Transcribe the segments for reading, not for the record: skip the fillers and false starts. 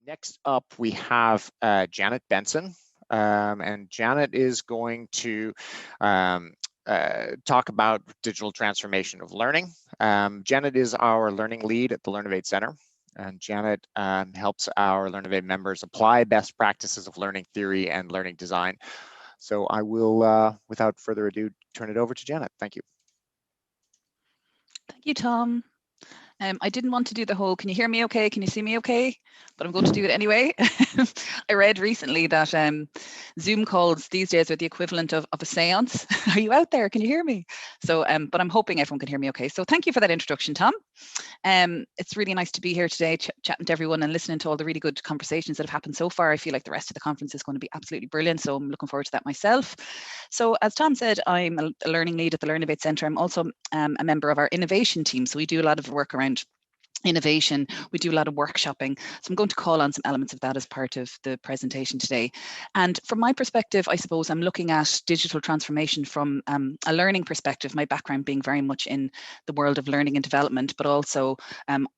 Next up, we have Janet Benson, and Janet is going to talk about digital transformation of learning. Janet is our learning lead at the Learnovate Center, and Janet helps our Learnovate members apply best practices of learning theory and learning design. So I will, without further ado, turn it over to Janet. Thank you. Thank you, Tom. I didn't want to do the whole, can you hear me okay? Can you see me okay? But I'm going to do it anyway. I read recently that Zoom calls these days are the equivalent of a seance. Are you out there? Can you hear me? So, but I'm hoping everyone can hear me okay. So thank you for that introduction, Tom. It's really nice to be here today, chatting to everyone and listening to all the really good conversations that have happened so far. I feel like the rest of the conference is going to be absolutely brilliant. So I'm looking forward to that myself. So as Tom said, I'm a learning lead at the Learnovate Centre. I'm also a member of our innovation team. So we do a lot of work around innovation. We do a lot of workshopping. So I'm going to call on some elements of that as part of the presentation today. And from my perspective, I suppose I'm looking at digital transformation from a learning perspective, my background being very much in the world of learning and development, but also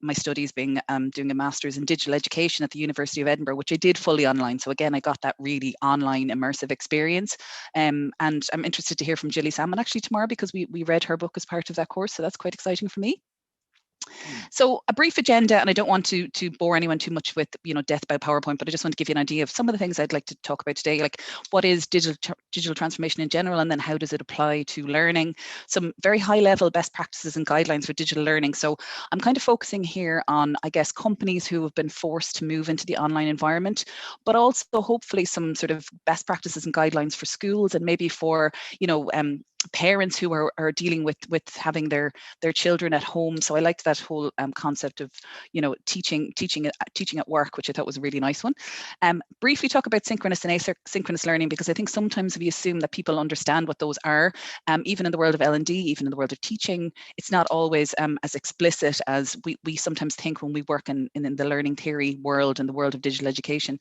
my studies being doing a master's in digital education at the University of Edinburgh, which I did fully online. So again, I got that really online immersive experience. And I'm interested to hear from Gilly Salmon actually tomorrow, because we read her book as part of that course. So that's quite exciting for me. So a brief agenda, and I don't want to bore anyone too much with death by PowerPoint, but I just want to give you an idea of some of the things I'd like to talk about today, like what is digital transformation in general, and then how does it apply to learning, some very high level best practices and guidelines for digital learning. So I'm kind of focusing here on, I guess, companies who have been forced to move into the online environment, but also hopefully some sort of best practices and guidelines for schools, and maybe for parents who are dealing with having their children at home. So I liked that whole concept of teaching at work, which I thought was a really nice one. Briefly talk about synchronous and asynchronous learning, because I think sometimes we assume that people understand what those are. Even in the world of L&D, even in the world of teaching, it's not always as explicit as we sometimes think when we work in the learning theory world and the world of digital education.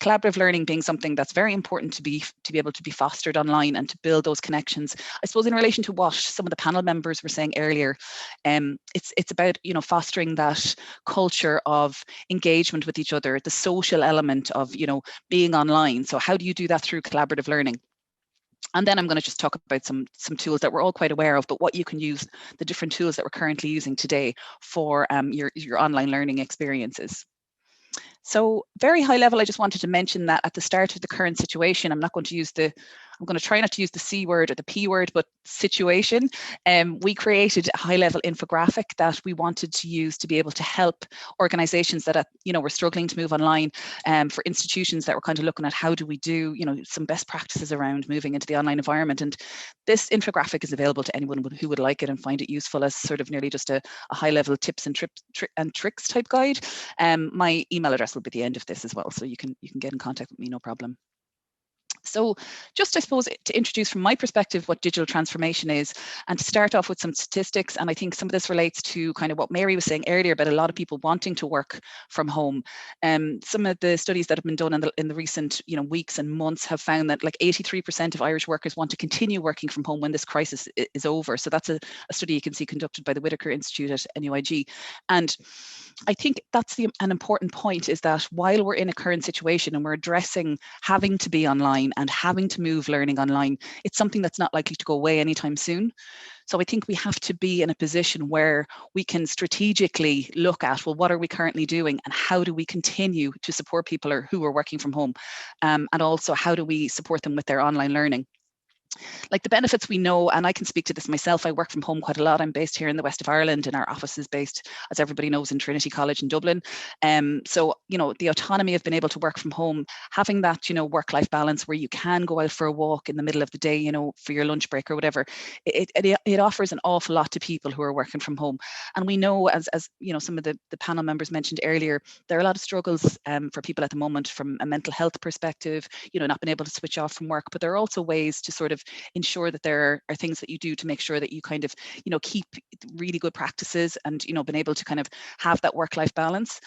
Collaborative learning being something that's very important to be able to be fostered online and to build those connections. I suppose in relation to what some of the panel members were saying earlier, it's about fostering that culture of engagement with each other, the social element of being online. So how do you do that through collaborative learning? And then I'm going to just talk about some tools that we're all quite aware of, but what you can use, the different tools that we're currently using today for your online learning experiences. So very high level, I just wanted to mention that at the start of the current situation, I'm going to try not to use the C word or the P word, but situation. We created a high level infographic that we wanted to use to be able to help organizations that were struggling to move online, for institutions that were kind of looking at how do we do some best practices around moving into the online environment. And this infographic is available to anyone who would like it and find it useful as sort of nearly just a high level tips and tricks type guide. My email address will be at the end of this as well, so you can get in contact with me, no problem. So just, I suppose, to introduce from my perspective what digital transformation is, and to start off with some statistics. And I think some of this relates to kind of what Mary was saying earlier about a lot of people wanting to work from home. Some of the studies that have been done in the recent weeks and months have found that like 83% of Irish workers want to continue working from home when this crisis is over. So that's a study you can see conducted by the Whitaker Institute at NUIG. And I think that's an important point, is that while we're in a current situation and we're addressing having to be online and having to move learning online, it's something that's not likely to go away anytime soon. So I think we have to be in a position where we can strategically look at, well, what are we currently doing and how do we continue to support people who are working from home? And also, how do we support them with their online learning? Like the benefits we know, and I can speak to this myself, I work from home quite a lot. I'm based here in the west of Ireland, and our office is based, as everybody knows, in Trinity College in Dublin. So, the autonomy of being able to work from home, having that, work-life balance where you can go out for a walk in the middle of the day, for your lunch break or whatever, it offers an awful lot to people who are working from home. And we know, as some of the panel members mentioned earlier, there are a lot of struggles for people at the moment from a mental health perspective, not being able to switch off from work, but there are also ways to sort of ensure that there are things that you do to make sure that you kind of, keep really good practices and, been able to kind of have that work-life balance.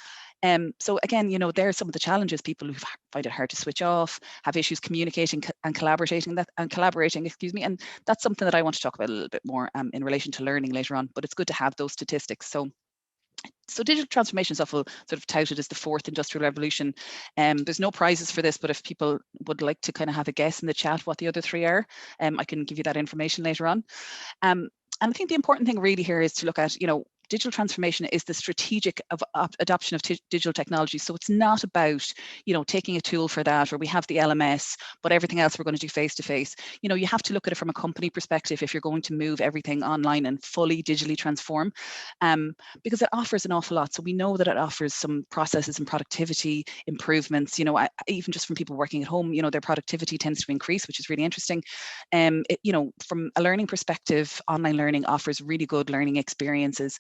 So again, there are some of the challenges. People who find it hard to switch off, have issues communicating and collaborating, and that's something that I want to talk about a little bit more in relation to learning later on. But it's good to have those statistics. So So digital transformation is often sort of touted as the fourth industrial revolution. There's no prizes for this, but if people would like to kind of have a guess in the chat what the other three are, I can give you that information later on. And I think the important thing really here is to look at, digital transformation is the strategic adoption of digital technology. So it's not about, taking a tool for that, or we have the LMS, but everything else we're going to do face to face. You have to look at it from a company perspective if you're going to move everything online and fully digitally transform, because it offers an awful lot. So we know that it offers some processes and productivity improvements. Even just from people working at home, their productivity tends to increase, which is really interesting. From a learning perspective, online learning offers really good learning experiences.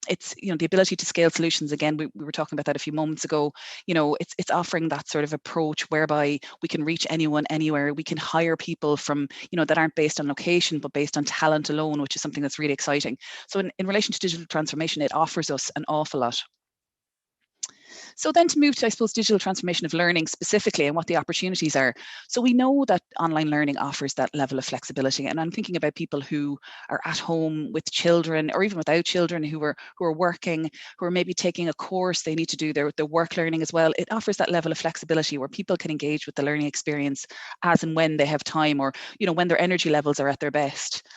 It's the ability to scale solutions. Again, we were talking about that a few moments ago. It's offering that sort of approach whereby we can reach anyone, anywhere. We can hire people from that aren't based on location but based on talent alone, which is something that's really exciting. So in relation to digital transformation, it offers us an awful lot. So then to move to, I suppose, digital transformation of learning specifically and what the opportunities are. So we know that online learning offers that level of flexibility. And I'm thinking about people who are at home with children, or even without children, who are working, who are maybe taking a course, they need to do their work learning as well. It offers that level of flexibility where people can engage with the learning experience as and when they have time, or when their energy levels are at their best.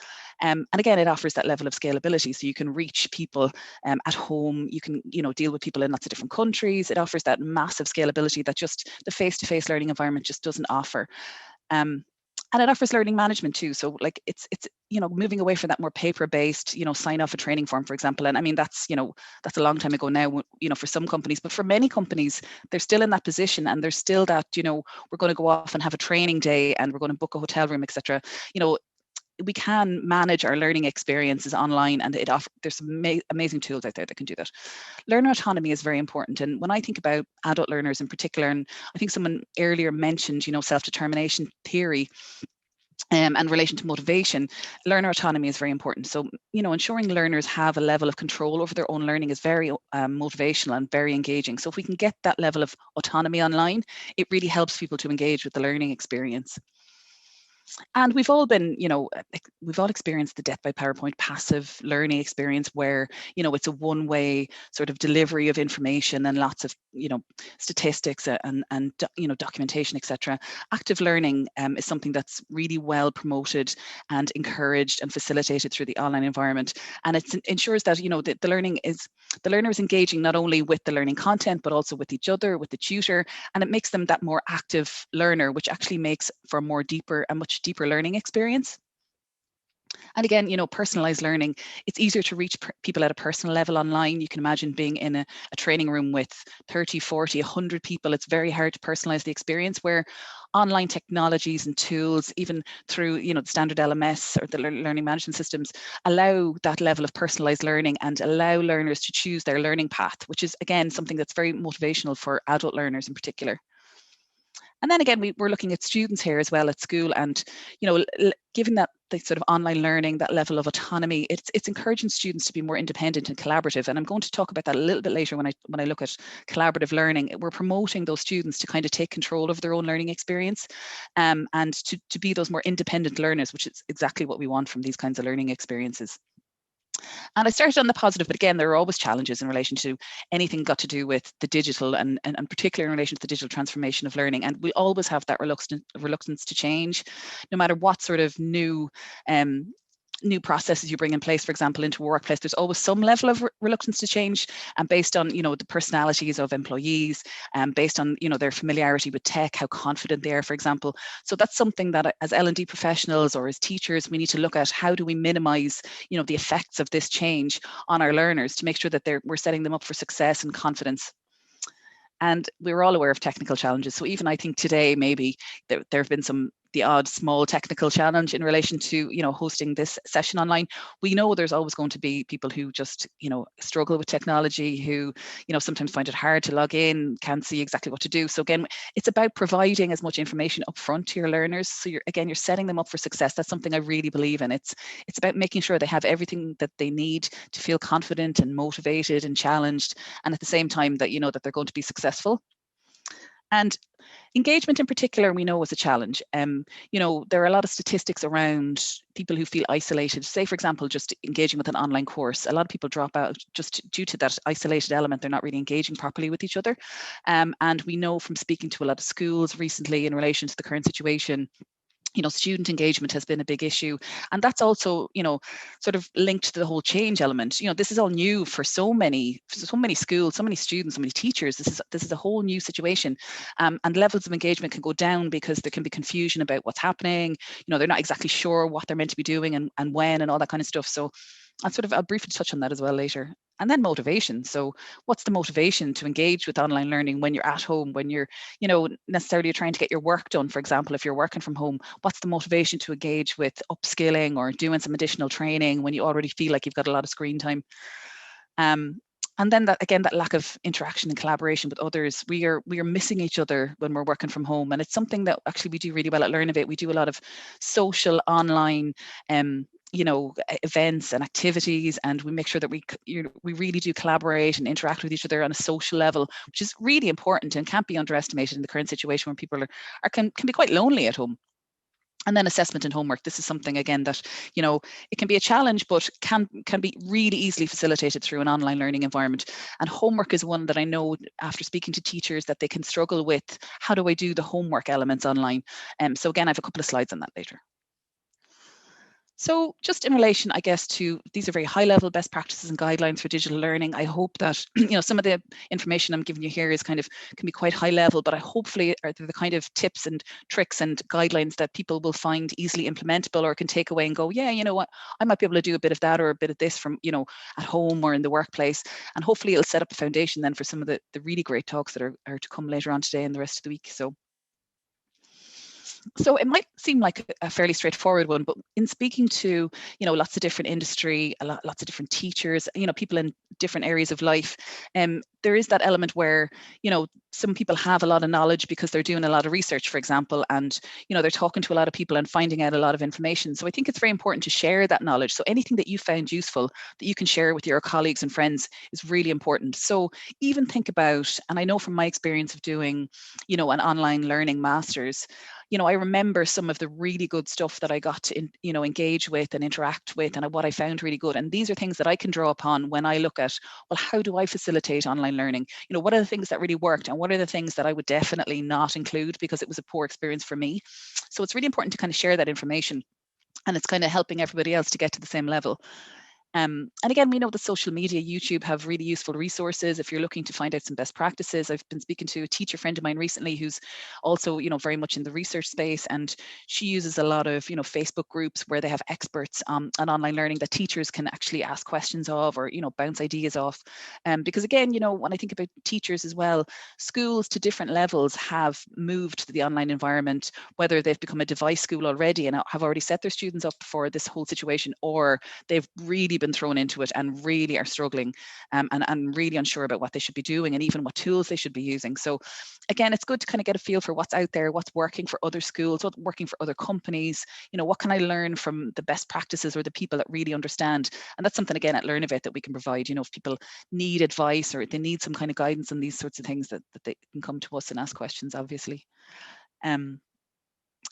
And again, it offers that level of scalability. So you can reach people at home, you can deal with people in lots of different countries. It offers that massive scalability that just the face-to-face learning environment just doesn't offer. And it offers learning management too. So like it's moving away from that more paper-based, sign off a training form, for example. And I mean, that's a long time ago now, for some companies, but for many companies, they're still in that position, and there's still that, we're going to go off and have a training day and we're going to book a hotel room, etc. We can manage our learning experiences online, and there's some amazing tools out there that can do that. Learner autonomy is very important. And when I think about adult learners in particular, and I think someone earlier mentioned, self-determination theory, and relation to motivation, learner autonomy is very important. So, ensuring learners have a level of control over their own learning is very motivational and very engaging. So if we can get that level of autonomy online, it really helps people to engage with the learning experience. And we've all experienced the death by PowerPoint passive learning experience where, it's a one-way sort of delivery of information and lots of, statistics and documentation, etc. Active learning is something that's really well promoted and encouraged and facilitated through the online environment. And it ensures that, the learner is engaging not only with the learning content, but also with each other, with the tutor, and it makes them that more active learner, which actually makes for a much deeper learning experience. And again, personalized learning, it's easier to reach people at a personal level online. You can imagine being in a training room with 30, 40, 100 people. It's very hard to personalize the experience, where online technologies and tools, even through the standard LMS or the learning management systems, allow that level of personalized learning and allow learners to choose their learning path, which is, again, something that's very motivational for adult learners in particular. And then again, we're looking at students here as well at school, and given that the sort of online learning, that level of autonomy, it's encouraging students to be more independent and collaborative. And I'm going to talk about that a little bit later when I look at collaborative learning. We're promoting those students to kind of take control of their own learning experience, and to be those more independent learners, which is exactly what we want from these kinds of learning experiences. And I started on the positive, but again, there are always challenges in relation to anything got to do with the digital, and particularly in relation to the digital transformation of learning. And we always have that reluctance to change, no matter what sort of new processes you bring in place, for example, into a workplace. There's always some level of reluctance to change, and based on the personalities of employees, and based on their familiarity with tech, how confident they are, for example. So that's something that as L&D professionals or as teachers, we need to look at. How do we minimize the effects of this change on our learners to make sure that we're setting them up for success and confidence? And we're all aware of technical challenges. So even I think today, maybe there have been the odd small technical challenge in relation to, hosting this session online. We know there's always going to be people who just, struggle with technology, who, sometimes find it hard to log in, can't see exactly what to do. So again, it's about providing as much information up front to your learners. So you're setting them up for success. That's something I really believe in. It's about making sure they have everything that they need to feel confident and motivated and challenged, and at the same time that, that they're going to be successful. And Engagement in particular, we know is a challenge. You know, there are a lot of statistics around people who feel isolated. Say, for example, just engaging with an online course. A lot of people drop out just due to that isolated element. They're not really engaging properly with each other. And we know from speaking to a lot of schools recently in relation to the current situation, you know, student engagement has been a big issue. And that's also, you know, sort of linked to the whole change element. You know, this is all new for so many schools, so many students, so many teachers. This is a whole new situation. And levels of engagement can go down because there can be confusion about what's happening. You know, they're not exactly sure what they're meant to be doing and when and all that kind of stuff. So I'll briefly touch on that as well later. And then motivation. So what's the motivation to engage with online learning when you're at home, when you're, you know, necessarily trying to get your work done? For example, if you're working from home, what's the motivation to engage with upskilling or doing some additional training when you already feel like you've got a lot of screen time? And then that lack of interaction and collaboration with others. We are missing each other when we're working from home. And it's something that actually we do really well at Learnovate. We do a lot of social online you know, events and activities, and we make sure that we really do collaborate and interact with each other on a social level, which is really important and can't be underestimated in the current situation where people can be quite lonely at home. And then assessment and homework. This is something, again, that, you know, it can be a challenge, but can be really easily facilitated through an online learning environment. And homework is one that I know, after speaking to teachers, that they can struggle with. How do I do the homework elements online? So again, I have a couple of slides on that later. So just in relation, I guess, to these are very high level best practices and guidelines for digital learning. I hope that, you know, some of the information I'm giving you here is can be quite high level, but I hopefully are the kind of tips and tricks and guidelines that people will find easily implementable or can take away and go, yeah, you know what, I might be able to do a bit of that or a bit of this from, you know, at home or in the workplace. And hopefully it'll set up a foundation then for some of the really great talks that are to come later on today and the rest of the week. So it might seem like a fairly straightforward one, but in speaking to, you know, lots of different industry, lots of different teachers, you know, people in different areas of life, there is that element where, you know, some people have a lot of knowledge because they're doing a lot of research, for example, and, you know, they're talking to a lot of people and finding out a lot of information. So I think it's very important to share that knowledge. So anything that you found useful that you can share with your colleagues and friends is really important. So even think about, and I know from my experience of doing, you know, an online learning master's, you know, I remember some of the really good stuff that I got to, you know, engage with and interact with, and what I found really good. And these are things that I can draw upon when I look at, well, how do I facilitate online learning? You know, what are the things that really worked, and what are the things that I would definitely not include because it was a poor experience for me? So it's really important to kind of share that information, and it's kind of helping everybody else to get to the same level. And again, we know that social media, YouTube have really useful resources if you're looking to find out some best practices. I've been speaking to a teacher friend of mine recently who's also, you know, very much in the research space, and she uses a lot of, you know, Facebook groups where they have experts on online learning that teachers can actually ask questions of, or, you know, bounce ideas off. Because again, you know, when I think about teachers as well, schools to different levels have moved to the online environment, whether they've become a device school already and have already set their students up for this whole situation, or they've really been thrown into it and really are struggling and really unsure about what they should be doing and even what tools they should be using. So again, it's good to kind of get a feel for what's out there, what's working for other schools, what's working for other companies, you know, what can I learn from the best practices or the people that really understand. And that's something, again, at Learnovate that we can provide. You know, if people need advice or they need some kind of guidance on these sorts of things, that they can come to us and ask questions, obviously.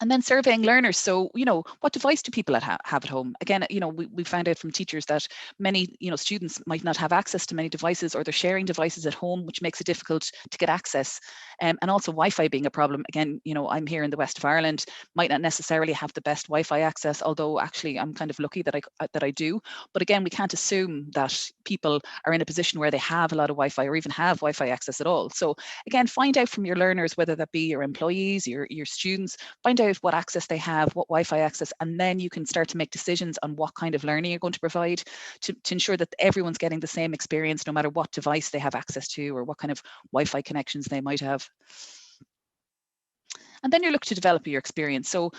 And then surveying learners. So, you know, what device do people have at home? Again, you know, we found out from teachers that many, you know, students might not have access to many devices, or they're sharing devices at home, which makes it difficult to get access. And also Wi-Fi being a problem. Again, you know, I'm here in the west of Ireland, might not necessarily have the best Wi-Fi access, although actually I'm kind of lucky that I do. But again, we can't assume that people are in a position where they have a lot of Wi-Fi or even have Wi-Fi access at all. So again, find out from your learners, whether that be your employees, your students, find out what access they have, what Wi-Fi access, and then you can start to make decisions on what kind of learning you're going to provide to ensure that everyone's getting the same experience, no matter what device they have access to or what kind of Wi-Fi connections they might have. And then you look to develop your experience. So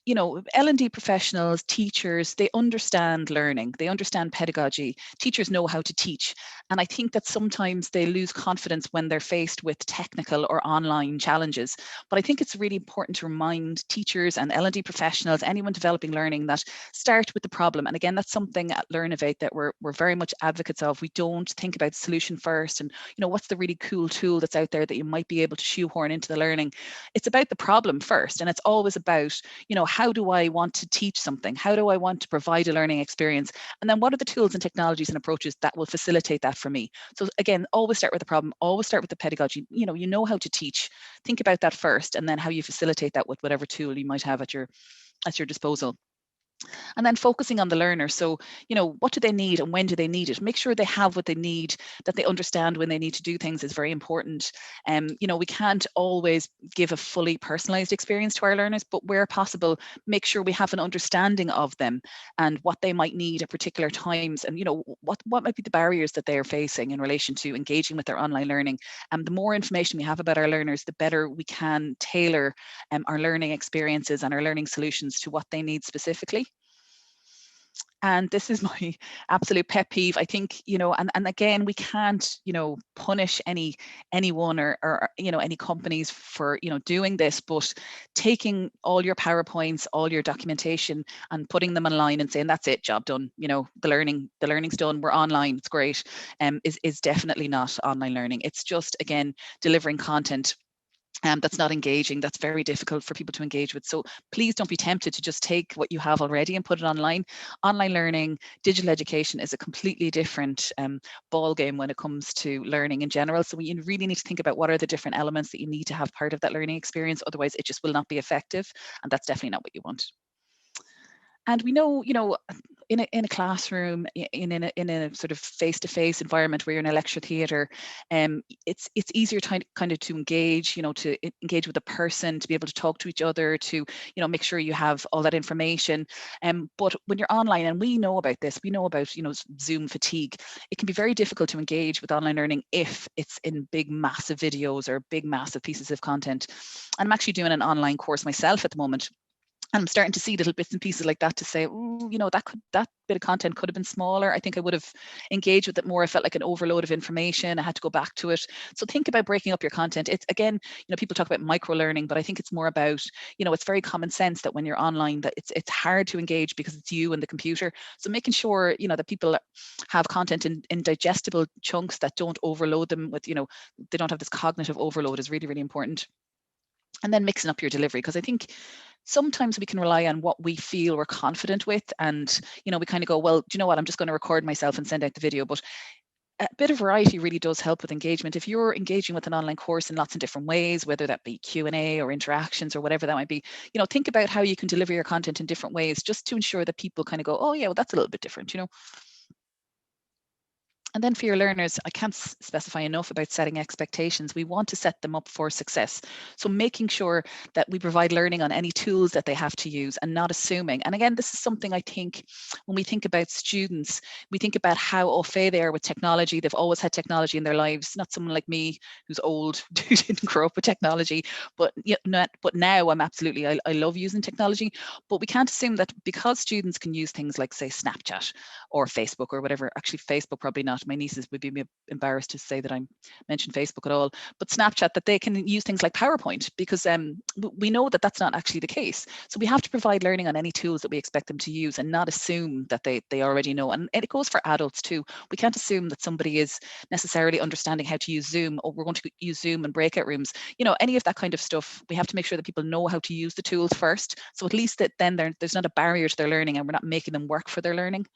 you know, L&D professionals, teachers, they understand learning, they understand pedagogy. Teachers know how to teach. And I think that sometimes they lose confidence when they're faced with technical or online challenges. But I think it's really important to remind teachers and L&D professionals, anyone developing learning, that start with the problem. And again, that's something at Learnovate that we're very much advocates of. We don't think about solution first and, you know, what's the really cool tool that's out there that you might be able to shoehorn into the learning. It's about the problem first. And it's always about, you know, how do I want to teach something? How do I want to provide a learning experience? And then what are the tools and technologies and approaches that will facilitate that for me? So again, always start with the problem, always start with the pedagogy. You know how to teach. Think about that first, and then how you facilitate that with whatever tool you might have at your disposal. And then focusing on the learner. So, you know, what do they need and when do they need it? Make sure they have what they need, that they understand when they need to do things is very important. You know, we can't always give a fully personalized experience to our learners, but where possible, make sure we have an understanding of them and what they might need at particular times, and, you know, what might be the barriers that they are facing in relation to engaging with their online learning. And the more information we have about our learners, the better we can tailor our learning experiences and our learning solutions to what they need specifically. And this is my absolute pet peeve. I think, you know, and again, we can't, you know, punish anyone or you know, any companies for, you know, doing this, but taking all your PowerPoints, all your documentation and putting them online and saying, that's it, job done. You know, the learning's done, we're online, it's great, is definitely not online learning. It's just, again, delivering content that's not engaging, that's very difficult for people to engage with. So please don't be tempted to just take what you have already and put it online. Online learning, digital education is a completely different ball game when it comes to learning in general. So you really need to think about what are the different elements that you need to have part of that learning experience. Otherwise, it just will not be effective. And that's definitely not what you want. And we know, you know, in a classroom, in a sort of face-to-face environment where you're in a lecture theatre, it's easier kind of to engage, you know, to engage with a person, to be able to talk to each other, to, you know, make sure you have all that information. But when you're online, and we know about this, we know about, you know, Zoom fatigue. It can be very difficult to engage with online learning if it's in big, massive videos or big, massive pieces of content. And I'm actually doing an online course myself at the moment. And I'm starting to see little bits and pieces like that to say, oh, you know, that bit of content could have been smaller. I think I would have engaged with it more. I felt like an overload of information. I had to go back to it. So think about breaking up your content. It's, again, you know, people talk about micro learning, but I think it's more about, you know, it's very common sense that when you're online, that it's hard to engage because it's you and the computer. So making sure, you know, that people have content in digestible chunks that don't overload them with, you know, they don't have this cognitive overload is really, really important. And then mixing up your delivery, because I think sometimes we can rely on what we feel we're confident with, and, you know, we kind of go, well, do you know what, I'm just going to record myself and send out the video. But a bit of variety really does help with engagement. If you're engaging with an online course in lots of different ways, whether that be Q&A or interactions or whatever that might be, you know, think about how you can deliver your content in different ways, just to ensure that people kind of go, oh yeah, well, that's a little bit different, you know. And then for your learners, I can't specify enough about setting expectations. We want to set them up for success. So making sure that we provide learning on any tools that they have to use and not assuming. And again, this is something I think when we think about students, we think about how au fait they are with technology. They've always had technology in their lives, not someone like me who's old, who didn't grow up with technology. But, you know, but now I'm absolutely, I love using technology. But we can't assume that because students can use things like, say, Snapchat or Facebook or whatever, actually Facebook probably not. My nieces would be embarrassed to say that I mentioned Facebook at all, but Snapchat, that they can use things like PowerPoint, because we know that that's not actually the case. So we have to provide learning on any tools that we expect them to use and not assume that they already know. And it goes for adults too. We can't assume that somebody is necessarily understanding how to use Zoom, or we're going to use Zoom in breakout rooms. You know, any of that kind of stuff, we have to make sure that people know how to use the tools first. So at least that then there's not a barrier to their learning and we're not making them work for their learning.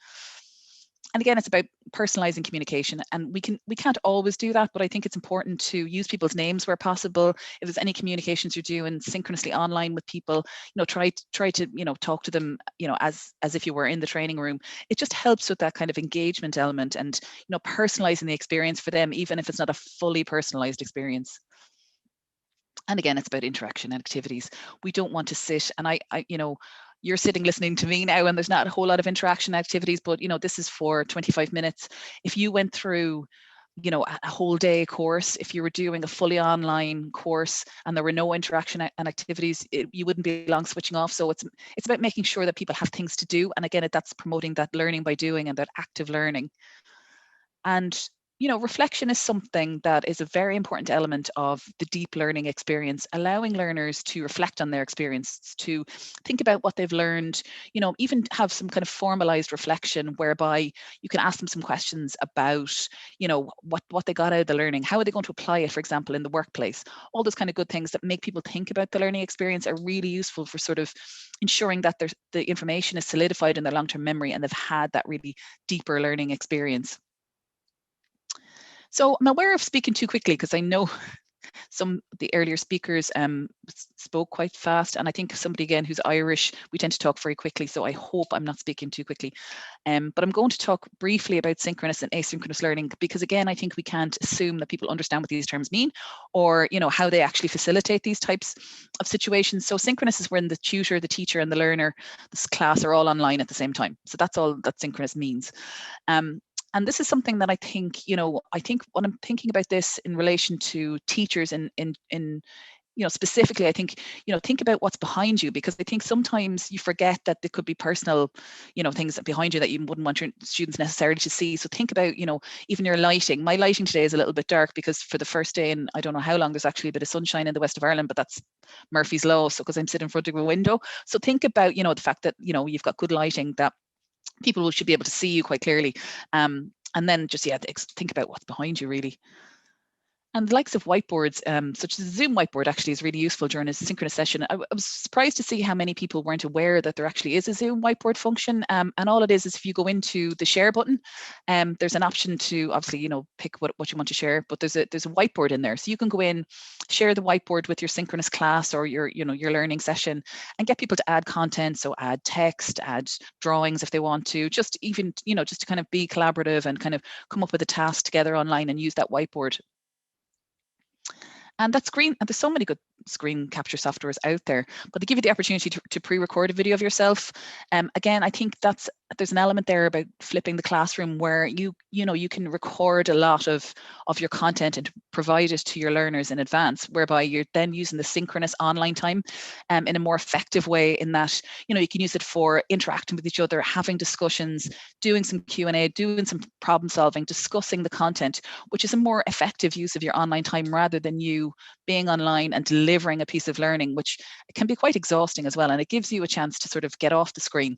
And again, it's about personalizing communication, and we can't always do that, but I think it's important to use people's names where possible. If there's any communications you're doing synchronously online with people, you know, try to, you know, talk to them, you know, as if you were in the training room. It just helps with that kind of engagement element and, you know, personalizing the experience for them, even if it's not a fully personalized experience. And again, it's about interaction and activities. We don't want to sit and I you know, you're sitting listening to me now and there's not a whole lot of interaction activities, but, you know, this is for 25 minutes. If you went through you know, a whole day course. If you were doing a fully online course and there were no interaction and activities, you wouldn't be long switching off. So it's about making sure that people have things to do. And again, that's promoting that learning by doing and that active learning. And, you know, reflection is something that is a very important element of the deep learning experience, allowing learners to reflect on their experience, to think about what they've learned, you know, even have some kind of formalized reflection whereby you can ask them some questions about, you know, what they got out of the learning, how are they going to apply it, for example, in the workplace. All those kind of good things that make people think about the learning experience are really useful for sort of ensuring that the information is solidified in their long-term memory and they've had that really deeper learning experience. So I'm aware of speaking too quickly because I know some of the earlier speakers spoke quite fast, and I think somebody again who's Irish, we tend to talk very quickly, so I hope I'm not speaking too quickly. But I'm going to talk briefly about synchronous and asynchronous learning, because again, I think we can't assume that people understand what these terms mean, or you know how they actually facilitate these types of situations. So synchronous is when the tutor, the teacher, and the learner, this class, are all online at the same time. So that's all that synchronous means. And this is something that I think, you know, I think when I'm thinking about this in relation to teachers in you know, specifically, I think, you know, think about what's behind you, because I think sometimes you forget that there could be personal, you know, things behind you that you wouldn't want your students necessarily to see. So think about, you know, even your lighting. My lighting today is a little bit dark because for the first day in I don't know how long, there's actually a bit of sunshine in the west of Ireland, but that's Murphy's Law. So because I'm sitting in front of a window. So think about, you know, the fact that, you know, you've got good lighting, that people should be able to see you quite clearly. And then just, yeah, think about what's behind you, really. And the likes of whiteboards, such as a Zoom whiteboard, actually is really useful during a synchronous session. I was surprised to see how many people weren't aware that there actually is a Zoom whiteboard function. And all it is if you go into the share button, there's an option to obviously, you know, pick what you want to share, but there's a whiteboard in there. So you can go in, share the whiteboard with your synchronous class or your, you know, your learning session, and get people to add content. So add text, add drawings if they want to, just even, you know, just to kind of be collaborative and kind of come up with a task together online and use that whiteboard. And that screen, and there's so many good screen capture softwares out there, but they give you the opportunity to pre-record a video of yourself. Again, I think there's an element there about flipping the classroom where you know you can record a lot of your content and provide it to your learners in advance, whereby you're then using the synchronous online time in a more effective way, in that, you know, you can use it for interacting with each other, having discussions, doing some Q&A, doing some problem solving, discussing the content, which is a more effective use of your online time rather than you being online and delivering a piece of learning, which can be quite exhausting as well. And it gives you a chance to sort of get off the screen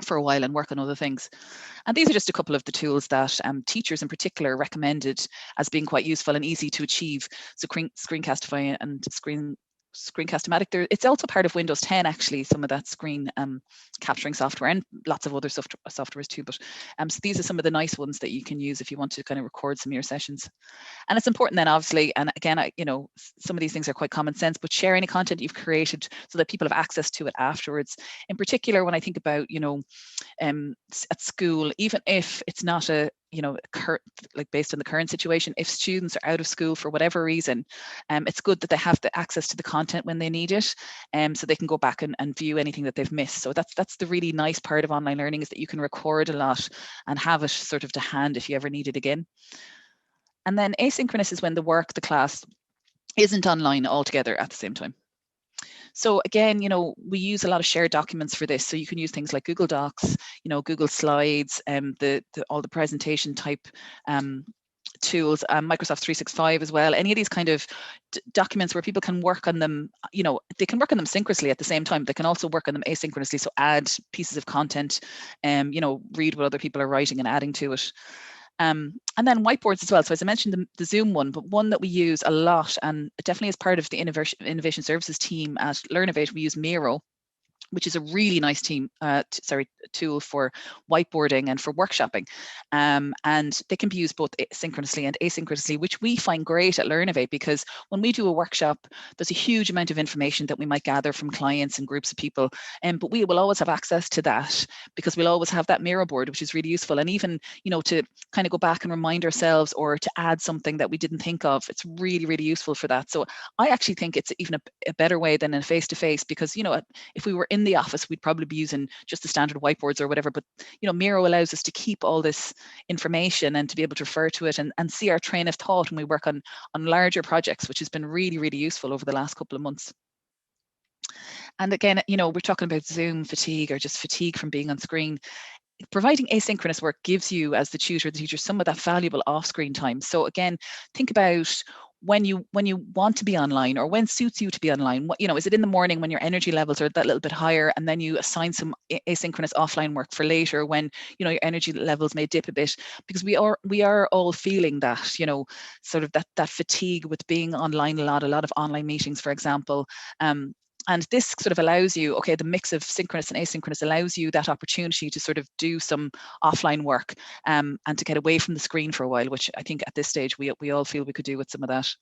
for a while and work on other things. And these are just a couple of the tools that teachers in particular recommended as being quite useful and easy to achieve. So Screencastify and Screencast-O-Matic. It's also part of Windows 10, actually, some of that screen capturing software, and lots of other softwares too. But so these are some of the nice ones that you can use if you want to kind of record some of your sessions. And it's important then, obviously, and again, you know, some of these things are quite common sense, but share any content you've created so that people have access to it afterwards. In particular, when I think about, you know, at school, even if it's not a, you know, like based on the current situation, if students are out of school for whatever reason, it's good that they have the access to the content when they need it, so they can go back and view anything that they've missed. So that's the really nice part of online learning, is that you can record a lot and have it sort of to hand if you ever need it again. And then asynchronous is when the class isn't online altogether at the same time. So again, you know, we use a lot of shared documents for this. So you can use things like Google Docs, you know, Google Slides, all the presentation type tools, Microsoft 365 as well. Any of these kind of documents where people can work on them, you know, they can work on them synchronously at the same time. They can also work on them asynchronously. So add pieces of content, you know, read what other people are writing and adding to it. And then whiteboards as well. So as I mentioned, the Zoom one, but one that we use a lot, and definitely as part of the innovation services team at Learnovate, we use Miro, which is a really nice tool for whiteboarding and for workshopping. And they can be used both synchronously and asynchronously, which we find great at Learnovate, because when we do a workshop, there's a huge amount of information that we might gather from clients and groups of people. But we will always have access to that because we'll always have that Miro board, which is really useful. And even, you know, to kind of go back and remind ourselves or to add something that we didn't think of, it's really, really useful for that. So I actually think it's even a better way than a face-to-face, because, you know, if we were in in the office, we'd probably be using just the standard whiteboards or whatever, but Miro allows us to keep all this information and to be able to refer to it and see our train of thought when we work on larger projects, which has been really, really useful over the last couple of months. And again, we're talking about Zoom fatigue or just fatigue from being on screen. Providing asynchronous work gives you, as the tutor, the teacher, some of that valuable off-screen time. So again, think about when you want to be online, or when suits you to be online. What, is it in the morning when your energy levels are that little bit higher, and then you assign some asynchronous offline work for later when your energy levels may dip a bit? Because we are all feeling that, sort of that fatigue with being online a lot of online meetings, for example. And this sort of allows you, okay, the mix of synchronous and asynchronous allows you that opportunity to sort of do some offline work and to get away from the screen for a while, which I think at this stage we all feel we could do with some of that.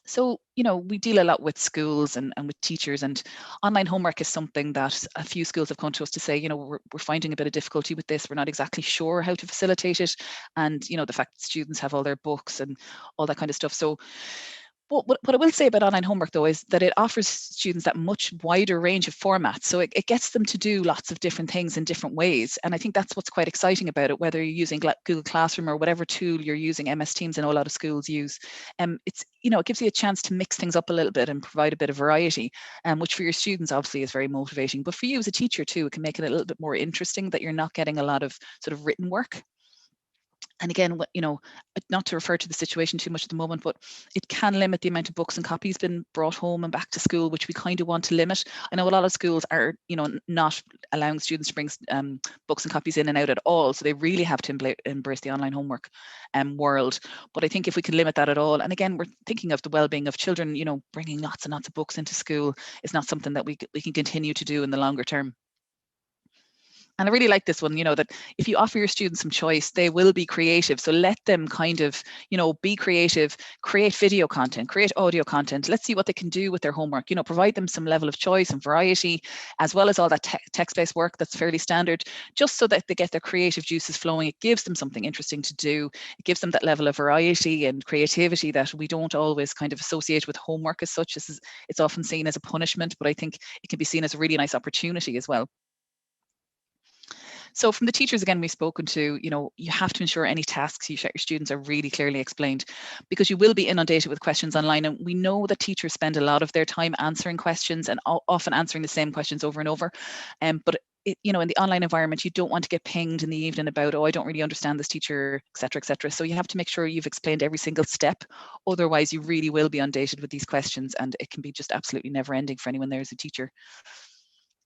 So, we deal a lot with schools and with teachers, and online homework is something that a few schools have come to us to say, we're finding a bit of difficulty with this. We're not exactly sure how to facilitate it. And, the fact that students have all their books and all that kind of stuff. So, what I will say about online homework, though, is that it offers students that much wider range of formats. So it gets them to do lots of different things in different ways. And I think that's what's quite exciting about it, whether you're using Google Classroom or whatever tool you're using. MS Teams, I know a lot of schools use. It's, it gives you a chance to mix things up a little bit and provide a bit of variety, which for your students obviously is very motivating. But for you as a teacher too, it can make it a little bit more interesting that you're not getting a lot of sort of written work. And again, not to refer to the situation too much at the moment, but it can limit the amount of books and copies being brought home and back to school, which we kind of want to limit. I know a lot of schools are, not allowing students to bring books and copies in and out at all. So they really have to embrace the online homework world. But I think if we can limit that at all, and again, we're thinking of the well-being of children, bringing lots and lots of books into school is not something that we can continue to do in the longer term. And I really like this one, that if you offer your students some choice, they will be creative. So let them kind of, be creative, create video content, create audio content. Let's see what they can do with their homework. Provide them some level of choice and variety, as well as all that text-based work that's fairly standard, just so that they get their creative juices flowing. It gives them something interesting to do. It gives them that level of variety and creativity that we don't always kind of associate with homework as such. It's often seen as a punishment, but I think it can be seen as a really nice opportunity as well. So from the teachers, again, we've spoken to, you have to ensure any tasks you set your students are really clearly explained, because you will be inundated with questions online. And we know that teachers spend a lot of their time answering questions and often answering the same questions over and over. But in the online environment, you don't want to get pinged in the evening about, oh, I don't really understand this, teacher, et cetera, et cetera. So you have to make sure you've explained every single step. Otherwise, you really will be inundated with these questions, and it can be just absolutely never ending for anyone there as a teacher.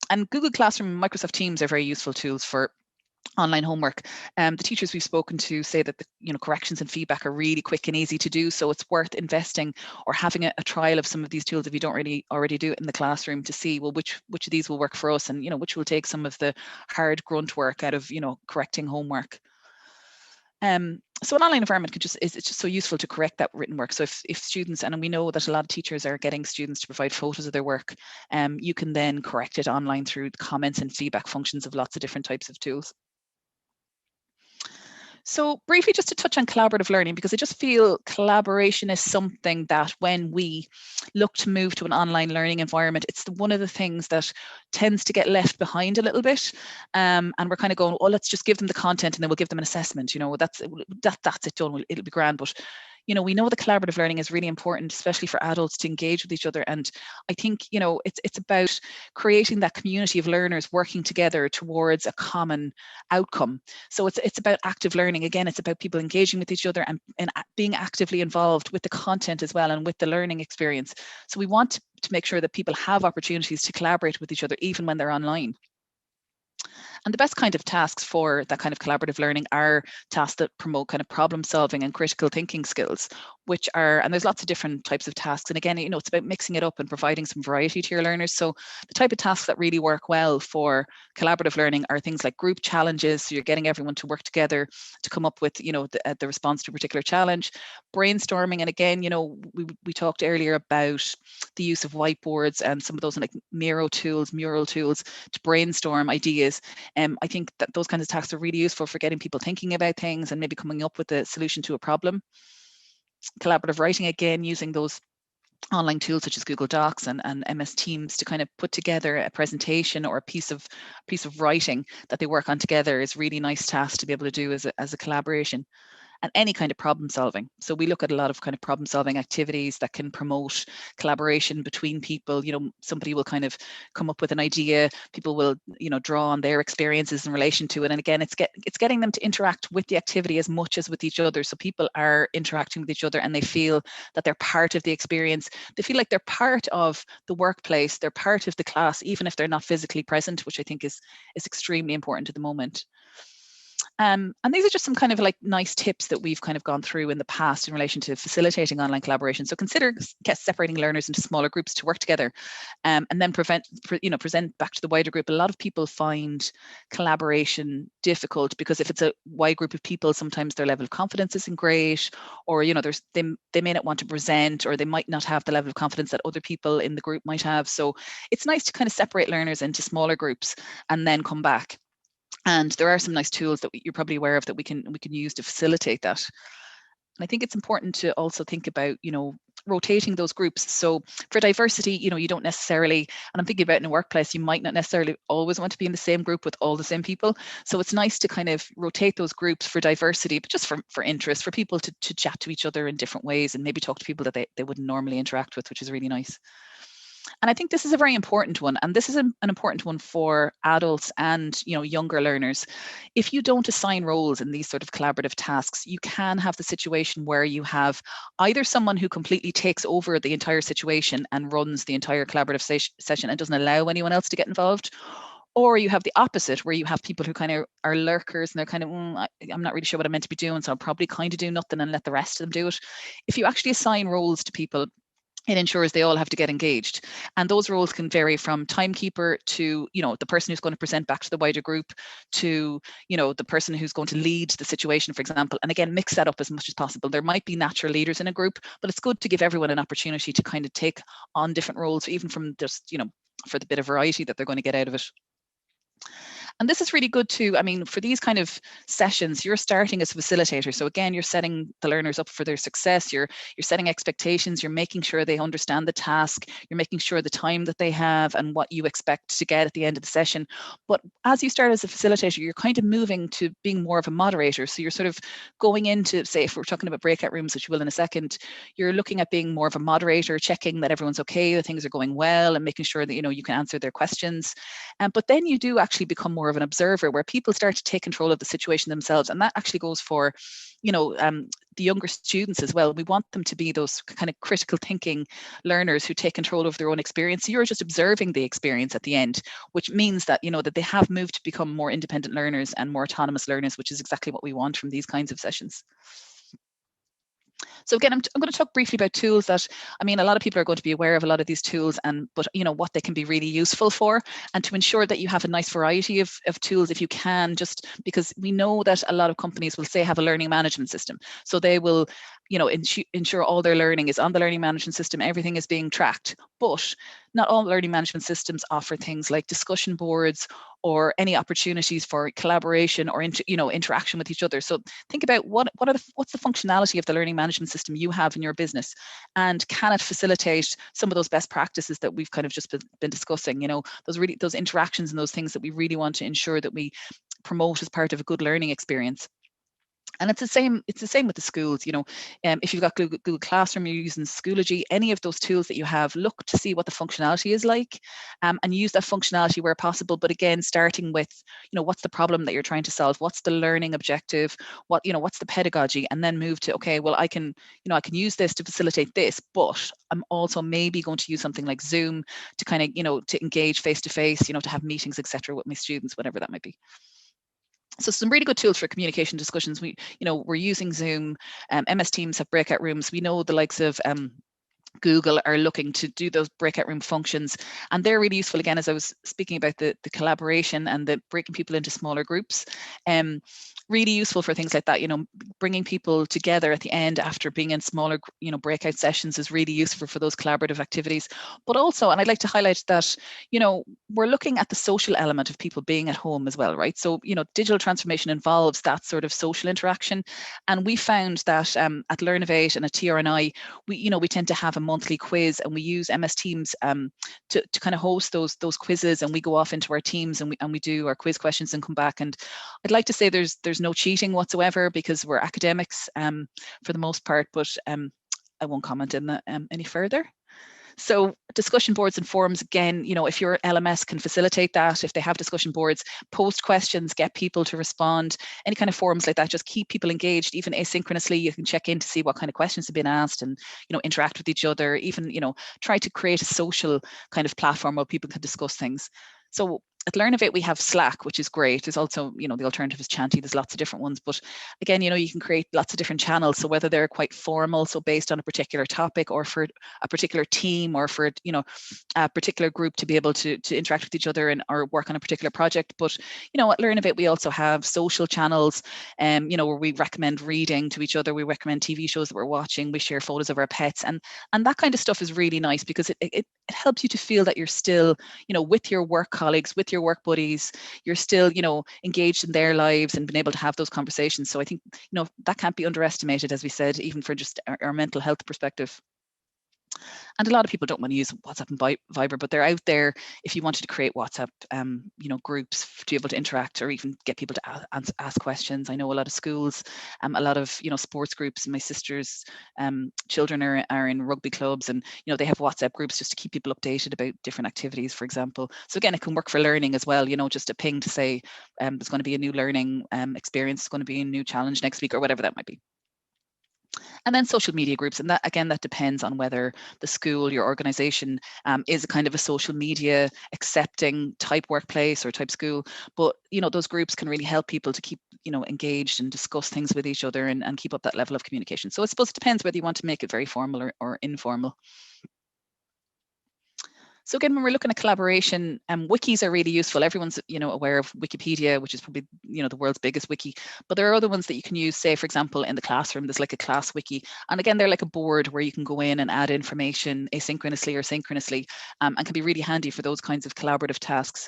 And Google Classroom and Microsoft Teams are very useful tools for online homework. The teachers we've spoken to say that the corrections and feedback are really quick and easy to do. So it's worth investing or having a trial of some of these tools if you don't really already do it in the classroom, to see, well, which of these will work for us, and which will take some of the hard grunt work out of correcting homework. So an online environment it's just so useful to correct that written work. So if students, and we know that a lot of teachers are getting students to provide photos of their work, you can then correct it online through the comments and feedback functions of lots of different types of tools. So briefly, just to touch on collaborative learning, because I just feel collaboration is something that when we look to move to an online learning environment, it's one of the things that tends to get left behind a little bit. And we're kind of going, oh, let's just give them the content and then we'll give them an assessment. That's it done. It'll be grand. But we know the collaborative learning is really important, especially for adults, to engage with each other. And I think, it's about creating that community of learners working together towards a common outcome. So it's about active learning. Again, it's about people engaging with each other and being actively involved with the content as well and with the learning experience. So we want to make sure that people have opportunities to collaborate with each other, even when they're online. And the best kind of tasks for that kind of collaborative learning are tasks that promote kind of problem solving and critical thinking skills, which are, and there's lots of different types of tasks. And again, it's about mixing it up and providing some variety to your learners. So the type of tasks that really work well for collaborative learning are things like group challenges. So you're getting everyone to work together to come up with, the response to a particular challenge. Brainstorming. And again, we talked earlier about the use of whiteboards and some of those like mural tools to brainstorm ideas. I think that those kinds of tasks are really useful for getting people thinking about things and maybe coming up with a solution to a problem. Collaborative writing, again, using those online tools such as Google Docs and MS Teams to kind of put together a presentation or a piece of writing that they work on together is really nice task to be able to do as a collaboration. And any kind of problem solving. So we look at a lot of kind of problem solving activities that can promote collaboration between people. You know, somebody will kind of come up with an idea, people will, you know, draw on their experiences in relation to it. And again, it's getting them to interact with the activity as much as with each other. So people are interacting with each other and they feel that they're part of the experience. They feel like they're part of the workplace, they're part of the class, even if they're not physically present, which I think is extremely important at the moment. And these are just some kind of like nice tips that we've kind of gone through in the past in relation to facilitating online collaboration. So consider separating learners into smaller groups to work together, and then present back to the wider group. A lot of people find collaboration difficult because if it's a wide group of people, sometimes their level of confidence isn't great, or you know, they may not want to present, or they might not have the level of confidence that other people in the group might have. So it's nice to kind of separate learners into smaller groups and then come back. And there are some nice tools that you're probably aware of that we can use to facilitate that. And I think it's important to also think about, you know, rotating those groups. So for diversity, you know, you don't necessarily, and I'm thinking about in a workplace, you might not necessarily always want to be in the same group with all the same people. So it's nice to kind of rotate those groups for diversity, but just for interest, for people to chat to each other in different ways and maybe talk to people that they wouldn't normally interact with, which is really nice. And I think this is a very important one, and this is an important one for adults and, you know, younger learners. If you don't assign roles in these sort of collaborative tasks, you can have the situation where you have either someone who completely takes over the entire situation and runs the entire collaborative session and doesn't allow anyone else to get involved, or you have the opposite, where you have people who kind of are lurkers and they're kind of, I'm not really sure what I'm meant to be doing, so I'll probably kind of do nothing and let the rest of them do it. If you actually assign roles to people, it ensures they all have to get engaged. And those roles can vary from timekeeper to, you know, the person who's going to present back to the wider group to, you know, the person who's going to lead the situation, for example. And again, mix that up as much as possible. There might be natural leaders in a group, but it's good to give everyone an opportunity to kind of take on different roles, even from just, you know, for the bit of variety that they're going to get out of it. And this is really good too. I mean, for these kind of sessions, you're starting as a facilitator. So again, you're setting the learners up for their success. You're setting expectations. You're making sure they understand the task. You're making sure the time that they have and what you expect to get at the end of the session. But as you start as a facilitator, you're kind of moving to being more of a moderator. So you're sort of going into, say, if we're talking about breakout rooms, which you will in a second, you're looking at being more of a moderator, checking that everyone's okay, that things are going well, and making sure that, you know, you can answer their questions. But then you do actually become more of an observer, where people start to take control of the situation themselves. And that actually goes for, you know, the younger students as well. We want them to be those kind of critical thinking learners who take control of their own experience. So you're just observing the experience at the end, which means that, you know, that they have moved to become more independent learners and more autonomous learners, which is exactly what we want from these kinds of sessions. So again, I'm going to talk briefly about tools that, I mean, a lot of people are going to be aware of a lot of these tools, but you know, what they can be really useful for, and to ensure that you have a nice variety of tools if you can, just because we know that a lot of companies will say have a learning management system. So they will, you know, ensure all their learning is on the learning management system, everything is being tracked. But not all learning management systems offer things like discussion boards or any opportunities for collaboration or interaction with each other. So think about what's the functionality of the learning management system you have in your business, and can it facilitate some of those best practices that we've kind of just been discussing? You know, those interactions and those things that we really want to ensure that we promote as part of a good learning experience. And it's the same with the schools. You know, if you've got Google Classroom, you're using Schoology, any of those tools that you have, look to see what the functionality is like, and use that functionality where possible. But again, starting with, you know, what's the problem that you're trying to solve? What's the learning objective? What's the pedagogy? And then move to, okay, well, I can use this to facilitate this, but I'm also maybe going to use something like Zoom to kind of, you know, to engage face to face, you know, to have meetings, etc., with my students, whatever that might be. So some really good tools for communication discussions. We're using Zoom, MS Teams have breakout rooms. We know the likes of Google are looking to do those breakout room functions, and they're really useful. Again, as I was speaking about the collaboration and the breaking people into smaller groups, really useful for things like that. You know, bringing people together at the end after being in smaller, you know, breakout sessions is really useful for those collaborative activities. But also, and I'd like to highlight that, you know, we're looking at the social element of people being at home as well, right? So, you know, digital transformation involves that sort of social interaction, and we found that at Learnovate and at TRNI, we tend to have a monthly quiz, and we use MS Teams to kind of host those quizzes, and we go off into our teams and we do our quiz questions and come back. And I'd like to say there's no cheating whatsoever, because we're academics for the most part, but I won't comment on that any further. So discussion boards and forums, again, if your LMS can facilitate that, if they have discussion boards, post questions, get people to respond, any kind of forums like that, just keep people engaged. Even asynchronously, you can check in to see what kind of questions have been asked, and interact with each other. Even try to create a social kind of platform where people can discuss things. So at Learnovate, we have Slack, which is great. There's also, the alternative is Chanty. There's lots of different ones. But again, you can create lots of different channels. So whether they're quite formal, so based on a particular topic, or for a particular team, or for, a particular group to be able to interact with each other or work on a particular project. But, at Learnovate, we also have social channels, where we recommend reading to each other. We recommend TV shows that we're watching. We share photos of our pets. And that kind of stuff is really nice, because it helps you to feel that you're still, with your work colleagues, with your work buddies, you're still, engaged in their lives and been able to have those conversations. So I think, that can't be underestimated, as we said, even for just our mental health perspective. And a lot of people don't want to use WhatsApp and Viber, but they're out there if you wanted to create WhatsApp, groups to be able to interact, or even get people to ask questions. I know a lot of schools, a lot of, sports groups. My sister's children are in rugby clubs, and, they have WhatsApp groups just to keep people updated about different activities, for example. So again, it can work for learning as well, just a ping to say there's going to be a new learning experience, it's going to be a new challenge next week, or whatever that might be. And then social media groups, and that depends on whether the school, your organization, is a kind of a social media accepting type workplace or type school. But those groups can really help people to keep engaged and discuss things with each other, and keep up that level of communication. So I suppose it depends whether you want to make it very formal or informal. So again, when we're looking at collaboration, wikis are really useful. Everyone's aware of Wikipedia, which is probably the world's biggest wiki. But there are other ones that you can use. Say, for example, in the classroom, there's like a class wiki, and again, they're like a board where you can go in and add information asynchronously or synchronously, and can be really handy for those kinds of collaborative tasks.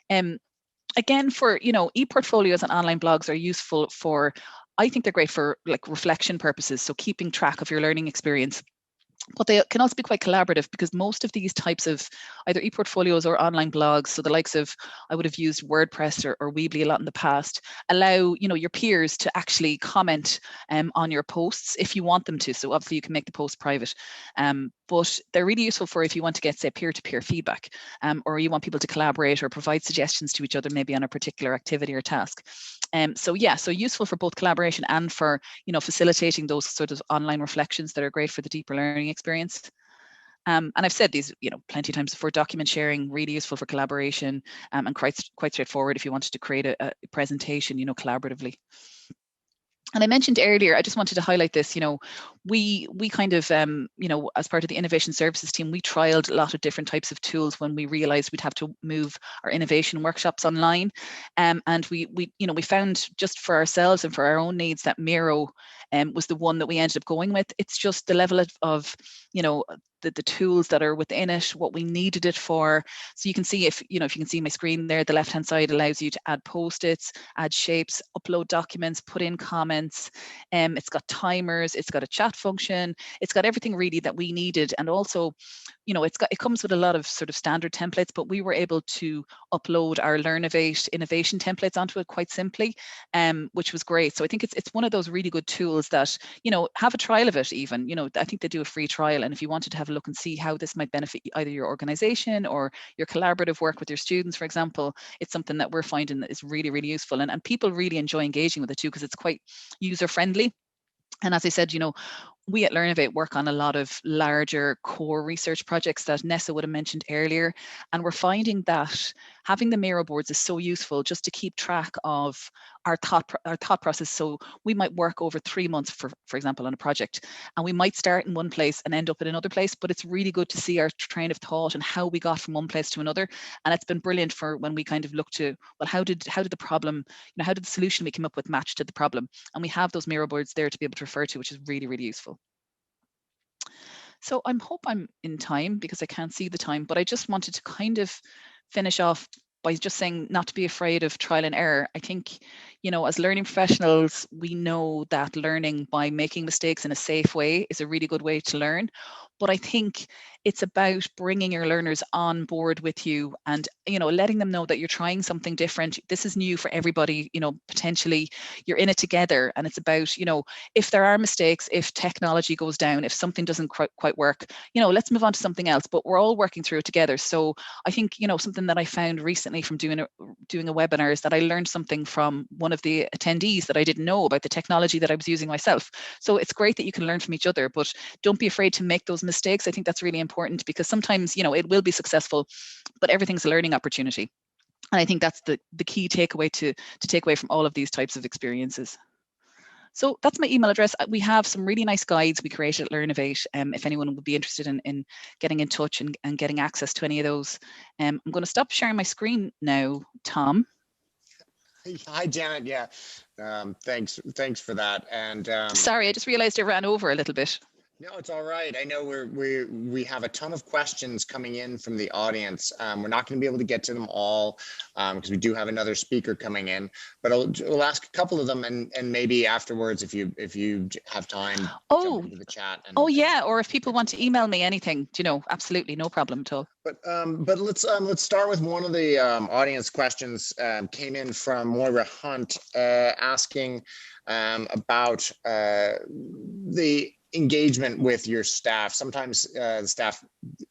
Again, for e-portfolios and online blogs are useful for. I think they're great for like reflection purposes. So keeping track of your learning experience. But they can also be quite collaborative, because most of these types of either e-portfolios or online blogs, so the likes of, I would have used WordPress or Weebly a lot in the past, allow your peers to actually comment on your posts if you want them to. So obviously you can make the post private, but they're really useful for if you want to get, say, peer-to-peer feedback, or you want people to collaborate or provide suggestions to each other, maybe on a particular activity or task. So useful for both collaboration and for facilitating those sort of online reflections that are great for the deeper learning experience. And I've said these plenty of times before. Document sharing, really useful for collaboration, and quite straightforward if you wanted to create a presentation collaboratively. And I mentioned earlier, I just wanted to highlight this, we kind of, as part of the innovation services team, we trialed a lot of different types of tools when we realized we'd have to move our innovation workshops online. And we found, just for ourselves and for our own needs, that Miro was the one that we ended up going with. It's just the level of the tools that are within it, what we needed it for. So you can see, if you can see my screen there, the left-hand side allows you to add post-its, add shapes, upload documents, put in comments. It's got timers, it's got a chat function, it's got everything really that we needed. And also, it comes with a lot of sort of standard templates, but we were able to upload our Learnovate innovation templates onto it quite simply, which was great. So I think it's one of those really good tools that, have a trial of it even. I think they do a free trial, and if you wanted to have a look and see how this might benefit either your organization or your collaborative work with your students, for example, it's something that we're finding that is really, really useful. And people really enjoy engaging with it too, because it's quite user friendly. And as I said, we at Learnovate work on a lot of larger core research projects that Nessa would have mentioned earlier. And we're finding that having the Miro boards is so useful just to keep track of our thought process. So we might work over 3 months, for example, on a project, and we might start in one place and end up in another place, but it's really good to see our train of thought and how we got from one place to another. And it's been brilliant for when we kind of look to, well, how did the problem, how did the solution we came up with match to the problem? And we have those Miro boards there to be able to refer to, which is really, really useful. So I hope I'm in time, because I can't see the time, but I just wanted to kind of finish off by just saying not to be afraid of trial and error. I think, as learning professionals, we know that learning by making mistakes in a safe way is a really good way to learn. but I think it's about bringing your learners on board with you and, letting them know that you're trying something different. This is new for everybody, potentially you're in it together. And it's about, if there are mistakes, if technology goes down, if something doesn't quite work, let's move on to something else, but we're all working through it together. So I think, something that I found recently from doing a webinar is that I learned something from one of the attendees that I didn't know about the technology that I was using myself. So it's great that you can learn from each other, but don't be afraid to make those mistakes. I think that's really important, because sometimes, it will be successful, but everything's a learning opportunity. And I think that's the key takeaway to take away from all of these types of experiences. So that's my email address. We have some really nice guides we created at Learnovate. If anyone would be interested in getting in touch and getting access to any of those. I'm going to stop sharing my screen now, Tom. Hi, Janet. Yeah, thanks for that. And sorry, I just realized I ran over a little bit. No, it's all right. I know we have a ton of questions coming in from the audience. We're not going to be able to get to them all because we do have another speaker coming in, but we'll ask a couple of them, and maybe afterwards, if you have time, jump into the chat. Yeah, or if people want to email me anything, absolutely no problem at all. But let's start with one of the audience questions. Came in from Moira Hunt asking about the engagement with your staff. Sometimes the staff,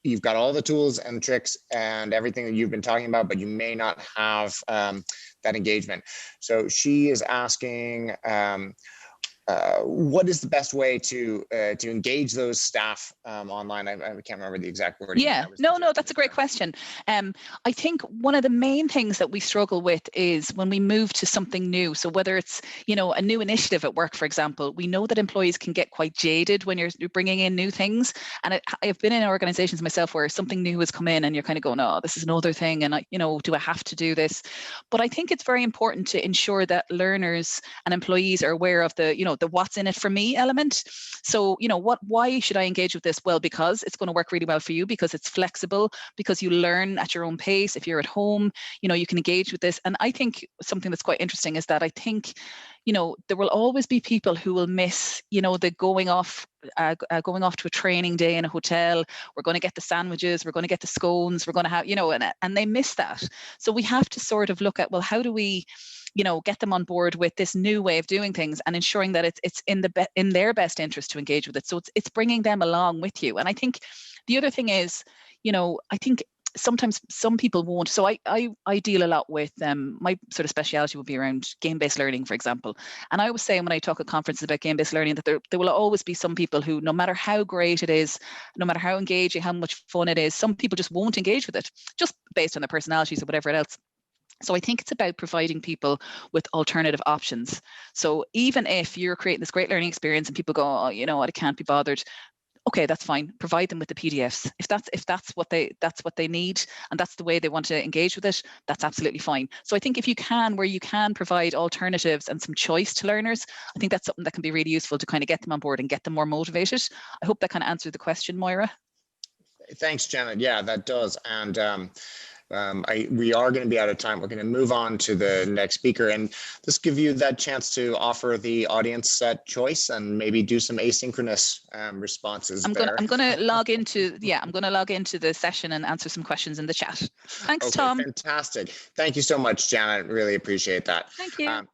you've got all the tools and tricks and everything that you've been talking about, but you may not have that engagement. So she is asking, what is the best way to engage those staff online? I can't remember the exact wording. Yeah, no, that's a great question. I think one of the main things that we struggle with is when we move to something new. So whether it's, a new initiative at work, for example, we know that employees can get quite jaded when you're bringing in new things. And I've been in organizations myself where something new has come in and you're kind of going, oh, this is another thing. And do I have to do this? But I think it's very important to ensure that learners and employees are aware of the what's in it for me element. So, why should I engage with this? Well, because it's going to work really well for you, because it's flexible, because you learn at your own pace. If you're at home, you can engage with this. And I think something that's quite interesting is that I think, there will always be people who will miss, the going off to a training day in a hotel. We're going to get the sandwiches, we're going to get the scones, we're going to have, and they miss that. So we have to sort of look at, well, how do we, get them on board with this new way of doing things and ensuring that it's in their best interest to engage with it. So it's bringing them along with you. And I think the other thing is, I think sometimes some people won't. So I deal a lot with my sort of speciality would be around game-based learning, for example. And I was saying when I talk at conferences about game-based learning that there will always be some people who, no matter how great it is, no matter how engaging, how much fun it is, some people just won't engage with it, just based on their personalities or whatever else. So I think it's about providing people with alternative options. So even if you're creating this great learning experience and people go, oh, I can't be bothered. Okay, that's fine. Provide them with the PDFs. If that's what they need and that's the way they want to engage with it, that's absolutely fine. So I think if you can, where you can provide alternatives and some choice to learners, I think that's something that can be really useful to kind of get them on board and get them more motivated. I hope that kind of answered the question, Moira. Thanks, Janet. Yeah, that does. And we are going to be out of time. We're going to move on to the next speaker, and this give you that chance to offer the audience that choice and maybe do some asynchronous responses. I'm going to log into the session and answer some questions in the chat. Thanks, Tom. Fantastic. Thank you so much, Janet. Really appreciate that. Thank you.